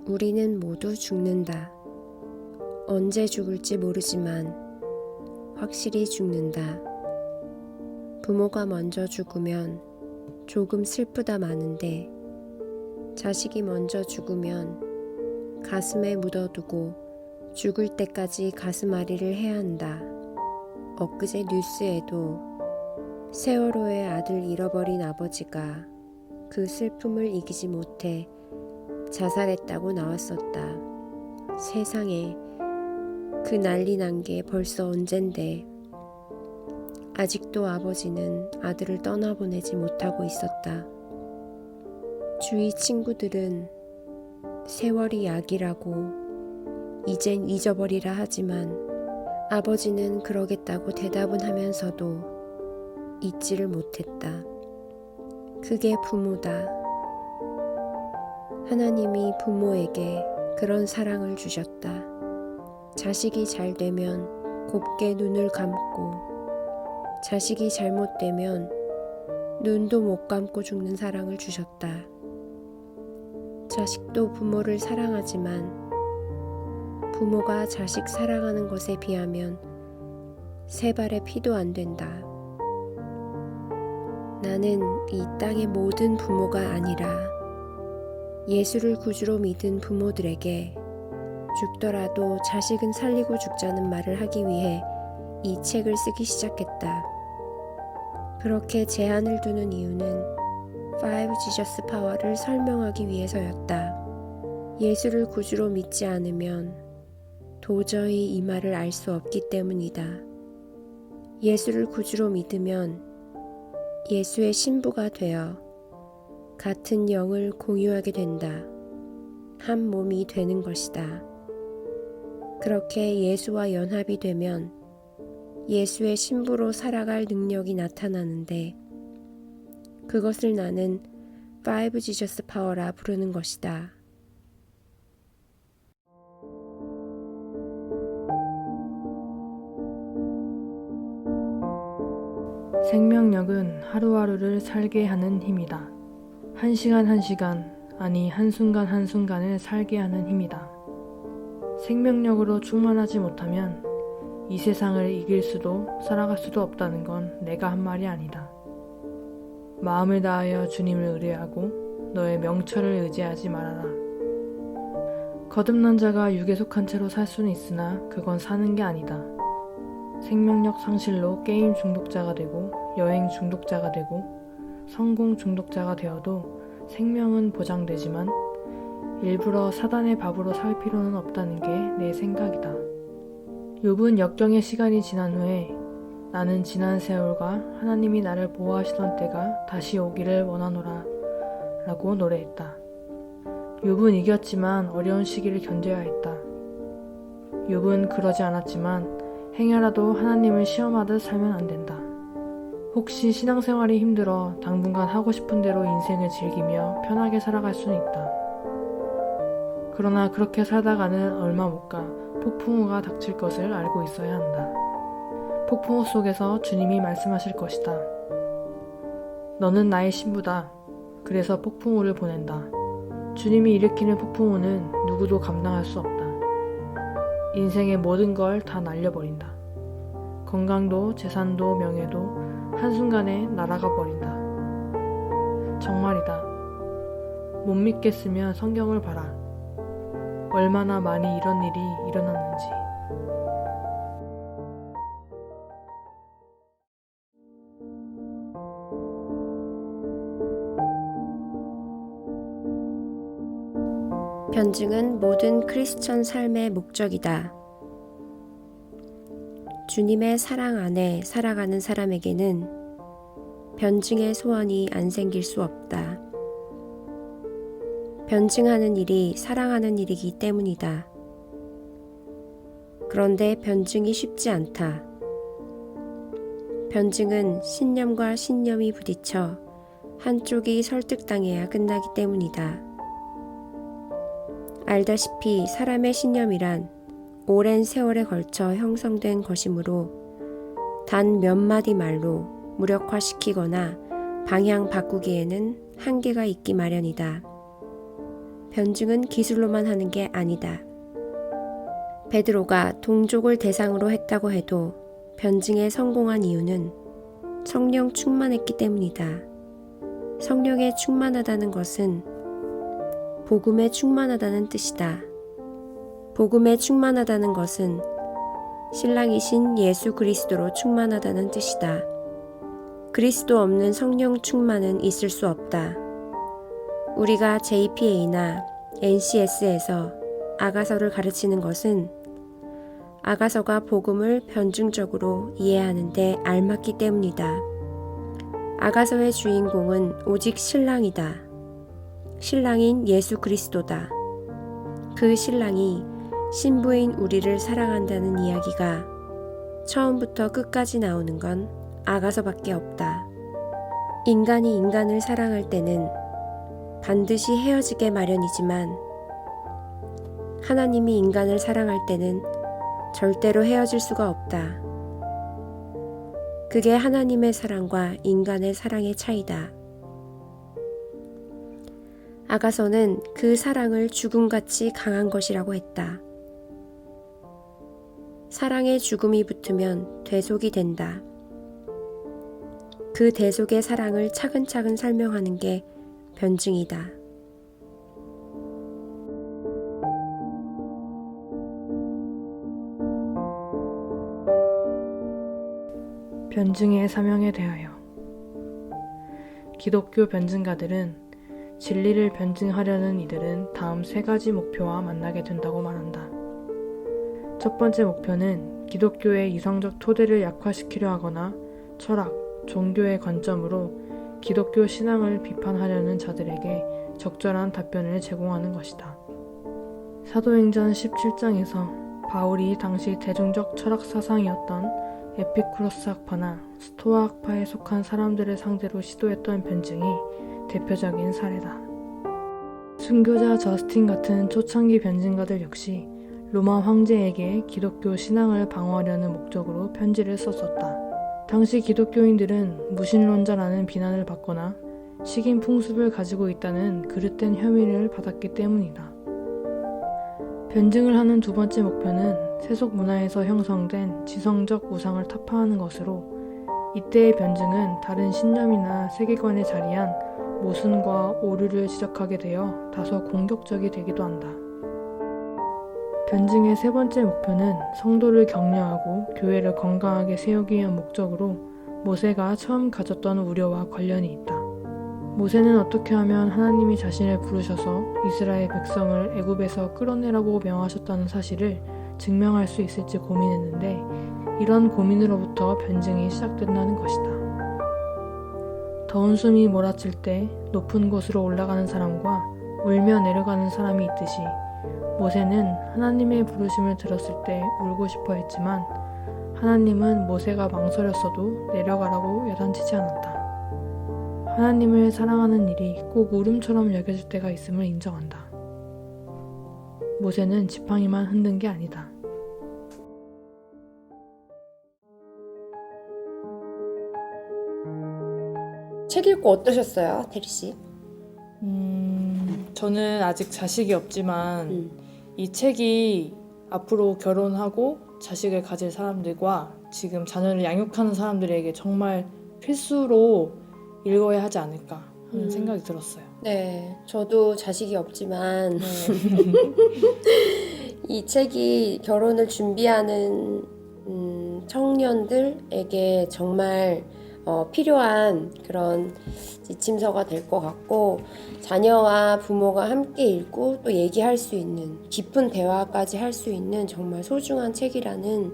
우리는 모두 죽는다. 언제 죽을지 모르지만 확실히 죽는다. 부모가 먼저 죽으면 조금 슬프다 마는데 자식이 먼저 죽으면 가슴에 묻어두고 죽을 때까지 가슴앓이를 해야 한다. 엊그제 뉴스에도 세월호의 아들 잃어버린 아버지가 그 슬픔을 이기지 못해 자살했다고 나왔었다. 세상에, 그 난리 난 게 벌써 언젠데 아직도 아버지는 아들을 떠나보내지 못하고 있었다. 주위 친구들은 세월이 약이라고 이젠 잊어버리라 하지만 아버지는 그러겠다고 대답은 하면서도 잊지를 못했다. 그게 부모다. 하나님이 부모에게 그런 사랑을 주셨다. 자식이 잘 되면 곱게 눈을 감고 자식이 잘못되면 눈도 못 감고 죽는 사랑을 주셨다. 자식도 부모를 사랑하지만 부모가 자식 사랑하는 것에 비하면 세 발의 피도 안 된다. 나는 이 땅의 모든 부모가 아니라 예수를 구주로 믿은 부모들에게 죽더라도 자식은 살리고 죽자는 말을 하기 위해 이 책을 쓰기 시작했다. 그렇게 제한을 두는 이유는 Five Jesus Power를 설명하기 위해서였다. 예수를 구주로 믿지 않으면 도저히 이 말을 알 수 없기 때문이다. 예수를 구주로 믿으면 예수의 신부가 되어 같은 영을 공유하게 된다. 한 몸이 되는 것이다. 그렇게 예수와 연합이 되면 예수의 신부로 살아갈 능력이 나타나는데 그것을 나는 Five Jesus Power라 부르는 것이다. 생명력은 하루하루를 살게 하는 힘이다. 한 시간 한 시간, 아니 한순간 한순간을 살게 하는 힘이다. 생명력으로 충만하지 못하면 이 세상을 이길 수도 살아갈 수도 없다는 건 내가 한 말이 아니다. 마음을 다하여 주님을 의뢰하고 너의 명철을 의지하지 말아라. 거듭난 자가 육에 속한 채로 살 수는 있으나 그건 사는 게 아니다. 생명력 상실로 게임 중독자가 되고 여행 중독자가 되고 성공 중독자가 되어도 생명은 보장되지만 일부러 사단의 밥으로 살 필요는 없다는 게 내 생각이다. 욥은 역경의 시간이 지난 후에 나는 지난 세월과 하나님이 나를 보호하시던 때가 다시 오기를 원하노라 라고 노래했다. 욥은 이겼지만 어려운 시기를 견뎌야 했다. 욥은 그러지 않았지만 행여라도 하나님을 시험하듯 살면 안 된다. 혹시 신앙생활이 힘들어 당분간 하고 싶은 대로 인생을 즐기며 편하게 살아갈 수는 있다. 그러나 그렇게 살다가는 얼마 못 가 폭풍우가 닥칠 것을 알고 있어야 한다. 폭풍우 속에서 주님이 말씀하실 것이다. 너는 나의 신부다. 그래서 폭풍우를 보낸다. 주님이 일으키는 폭풍우는 누구도 감당할 수 없다. 인생의 모든 걸 다 날려버린다. 건강도 재산도 명예도 한순간에 날아가 버린다. 정말이다. 못 믿겠으면 성경을 봐라. 얼마나 많이 이런 일이 일어났는지. 변증은 모든 크리스천 삶의 목적이다. 주님의 사랑 안에 살아가는 사람에게는 변증의 소원이 안 생길 수 없다. 변증하는 일이 사랑하는 일이기 때문이다. 그런데 변증이 쉽지 않다. 변증은 신념과 신념이 부딪혀 한쪽이 설득당해야 끝나기 때문이다. 알다시피 사람의 신념이란 오랜 세월에 걸쳐 형성된 것이므로 단 몇 마디 말로 무력화시키거나 방향 바꾸기에는 한계가 있기 마련이다. 변증은 기술로만 하는 게 아니다. 베드로가 동족을 대상으로 했다고 해도 변증에 성공한 이유는 성령 충만했기 때문이다. 성령에 충만하다는 것은 복음에 충만하다는 뜻이다. 복음에 충만하다는 것은 신랑이신 예수 그리스도로 충만하다는 뜻이다. 그리스도 없는 성령 충만은 있을 수 없다. 우리가 JPA나 NCS에서 아가서를 가르치는 것은 아가서가 복음을 변증적으로 이해하는 데 알맞기 때문이다. 아가서의 주인공은 오직 신랑이다. 신랑인 예수 그리스도다. 그 신랑이 신부인 우리를 사랑한다는 이야기가 처음부터 끝까지 나오는 건 아가서밖에 없다. 인간이 인간을 사랑할 때는 반드시 헤어지게 마련이지만 하나님이 인간을 사랑할 때는 절대로 헤어질 수가 없다. 그게 하나님의 사랑과 인간의 사랑의 차이다. 아가서는 그 사랑을 죽음같이 강한 것이라고 했다. 사랑에 죽음이 붙으면 대속이 된다. 그 대속의 사랑을 차근차근 설명하는 게 변증이다. 변증의 사명에 대하여 기독교 변증가들은 진리를 변증하려는 이들은 다음 세 가지 목표와 만나게 된다고 말한다. 첫 번째 목표는 기독교의 이성적 토대를 약화시키려 하거나 철학, 종교의 관점으로 기독교 신앙을 비판하려는 자들에게 적절한 답변을 제공하는 것이다. 사도행전 17장에서 바울이 당시 대중적 철학 사상이었던 에피쿠로스 학파나 스토아 학파에 속한 사람들을 상대로 시도했던 변증이 대표적인 사례다. 순교자 저스틴 같은 초창기 변증가들 역시 로마 황제에게 기독교 신앙을 방어하려는 목적으로 편지를 썼었다. 당시 기독교인들은 무신론자라는 비난을 받거나 식인 풍습을 가지고 있다는 그릇된 혐의를 받았기 때문이다. 변증을 하는 두 번째 목표는 세속 문화에서 형성된 지성적 우상을 타파하는 것으로 이때의 변증은 다른 신념이나 세계관에 자리한 모순과 오류를 지적하게 되어 다소 공격적이 되기도 한다. 변증의 세 번째 목표는 성도를 격려하고 교회를 건강하게 세우기 위한 목적으로 모세가 처음 가졌던 우려와 관련이 있다. 모세는 어떻게 하면 하나님이 자신을 부르셔서 이스라엘 백성을 애굽에서 끌어내라고 명하셨다는 사실을 증명할 수 있을지 고민했는데 이런 고민으로부터 변증이 시작된다는 것이다. 더운 숨이 몰아칠 때 높은 곳으로 올라가는 사람과 울며 내려가는 사람이 있듯이 모세는 하나님의 부르심을 들었을 때 울고 싶어 했지만 하나님은 모세가 망설였어도 내려가라고 야단치지 않았다. 하나님을 사랑하는 일이 꼭 울음처럼 여겨질 때가 있음을 인정한다. 모세는 지팡이만 흔든 게 아니다. 책 읽고 어떠셨어요, 테리 씨? 저는 아직 자식이 없지만 이 책이 앞으로 결혼하고 자식을 가질 사람들과 지금 자녀를 양육하는 사람들에게 정말 필수로 읽어야 하지 않을까 하는 생각이 들었어요. 네, 저도 자식이 없지만 네. 이 책이 결혼을 준비하는 청년들에게 정말 필요한 그런 지침서가 될 것 같고 자녀와 부모가 함께 읽고 또 얘기할 수 있는 깊은 대화까지 할 수 있는 정말 소중한 책이라는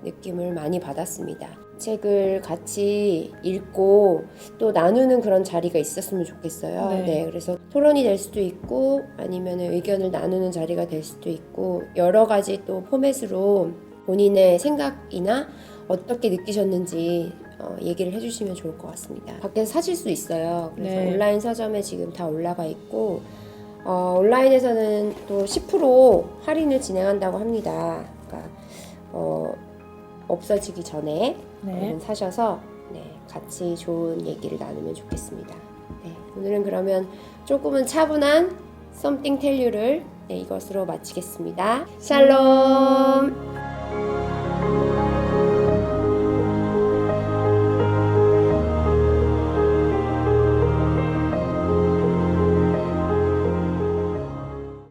느낌을 많이 받았습니다. 책을 같이 읽고 또 나누는 그런 자리가 있었으면 좋겠어요. 네. 그래서 토론이 될 수도 있고 아니면 의견을 나누는 자리가 될 수도 있고 여러 가지 또 포맷으로 본인의 생각이나 어떻게 느끼셨는지 얘기를 해주시면 좋을 것 같습니다. 밖에서 사실 수 있어요. 그래서 네. 온라인 서점에 지금 다 올라가 있고 온라인에서는 또 10% 할인을 진행한다고 합니다. 그러니까 없어지기 전에 얼른 사셔서 같이 좋은 얘기를 나누면 좋겠습니다. 오늘은 그러면 조금은 차분한 Something Tell You를 이것으로 마치겠습니다. 샬롬.